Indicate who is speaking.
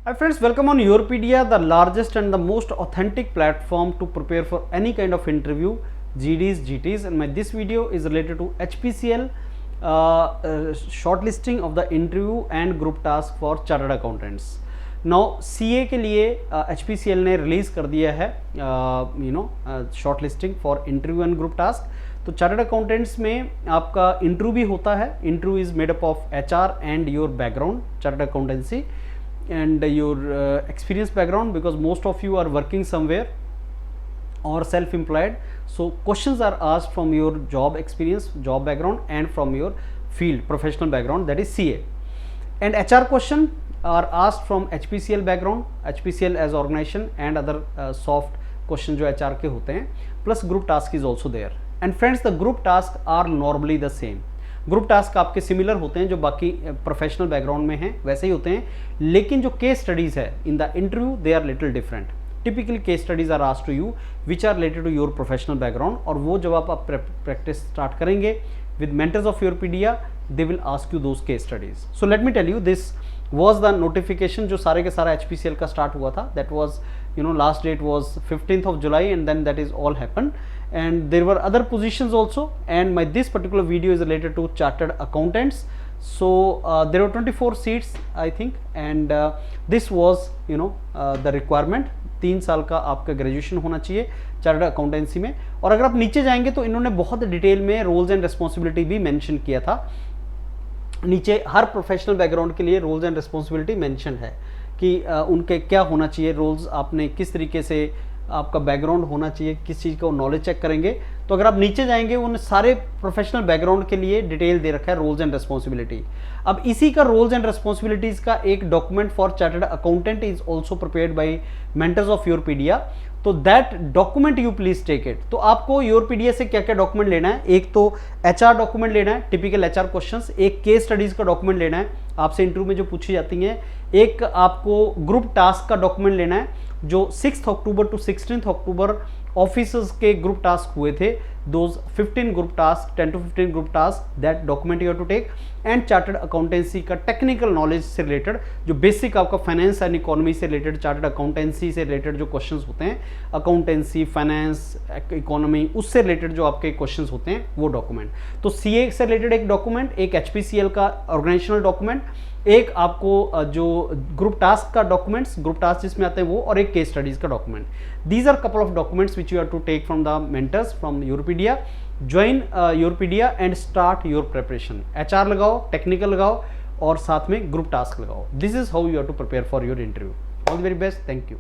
Speaker 1: Hi friends, welcome on Yourpedia, the largest and the most authentic platform to prepare for any kind of interview, GDs, GTs, and this video is related to HPCL shortlisting of the interview and group task for chartered accountants. Now CA के लिए HPCL ने release कर दिया है shortlisting for interview and group task. तो chartered accountants में आपका interview भी होता है. Interview is made up of HR and your background, chartered accountancy and your experience background, because most of you are working somewhere or self-employed. So questions are asked from your job experience, job background, and from your field professional background, that is CA. And HR question are asked from HPCL background, HPCL as organization, and other soft question जो HR के होते हैं, plus group task is also there. And friends, the group tasks are normally the same. Group task आपके similar होते हैं जो बाकी professional background में हैं वैसे ही होते हैं, लेकिन जो केस स्टडीज है in the interview they are little different. Typically case studies are asked to you which are related to your professional background, और वो जब आप प्रैक्टिस स्टार्ट करेंगे with mentors of Yourpedia they will ask you those case studies. So let me tell you, this was the notification जो सारे के सारा HPCL का स्टार्ट हुआ था. That was last date was 15th of July, and then that is all happened, and there were other positions also, and this particular video is related to chartered accountants. So there were 24 seats I think, and this was the requirement. 3 साल का आपका graduation होना चाहिए chartered accountancy में. और अगर आप नीचे जाएंगे तो इन्होंने बहुत डिटेल में रोल्स एंड रिस्पॉन्सिबिलिटी भी मेंशन किया था. नीचे हर प्रोफेशनल बैकग्राउंड के लिए रोल्स एंड रिस्पॉन्सिबिलिटी मेंशन है कि उनके क्या होना चाहिए, रोल्स आपने किस तरीके से आपका बैकग्राउंड होना चाहिए, किस चीज़ का वो नॉलेज चेक करेंगे. तो अगर आप नीचे जाएंगे उन सारे प्रोफेशनल बैकग्राउंड के लिए डिटेल दे रखा है रोल्स एंड रिस्पॉन्सिबिलिटी. अब इसी का रोल्स एंड रिस्पॉन्सिबिलिटीज़ का एक document for chartered accountant is also prepared by mentors of Yourpedia. तो that document you please take it. तो आपको योरपीडिया से क्या क्या डॉक्यूमेंट लेना है, एक तो HR डॉक्यूमेंट लेना है, टिपिकल HR क्वेश्चंस, एक केस स्टडीज का डॉक्यूमेंट लेना है आपसे इंटरव्यू में जो पूछी जाती हैं, एक आपको ग्रुप टास्क का डॉक्यूमेंट लेना है जो 6 अक्टूबर टू 16 अक्टूबर ऑफिसर्स के ग्रुप टास्क हुए थे. Those 15 group task, 10 to 15 group task, that document you have to take. And chartered accountancy का टेक्निकल नॉलेज से रिलेटेड जो बेसिक आपका फाइनेंस एंड इकोनॉमी से रिलेटेड, चार्टर्ड अकाउंटेंसी से related जो क्वेश्चंस होते हैं, अकाउंटेंसी, फाइनेंस, इकोनॉमी, उससे रिलेटेड जो आपके क्वेश्चंस होते हैं वो डॉक्यूमेंट. तो CA से रिलेटेड एक डॉक्यूमेंट, एक HPCL का ऑर्गेनाइजेशनल डॉक्यूमेंट, एक आपको जो ग्रुप टास्क का डॉक्यूमेंट्स, ग्रुप टास्क जिसमें आते हैं वो, और एक केस स्टडीज का document. These are couple of documents which you have to take from the mentors from Yourpedia. Join Yourpedia and start your preparation. HR लगाओ, टेक्निकल लगाओ, और साथ में ग्रुप टास्क लगाओ. This is how you have to prepare for your interview. All the very best. Thank you.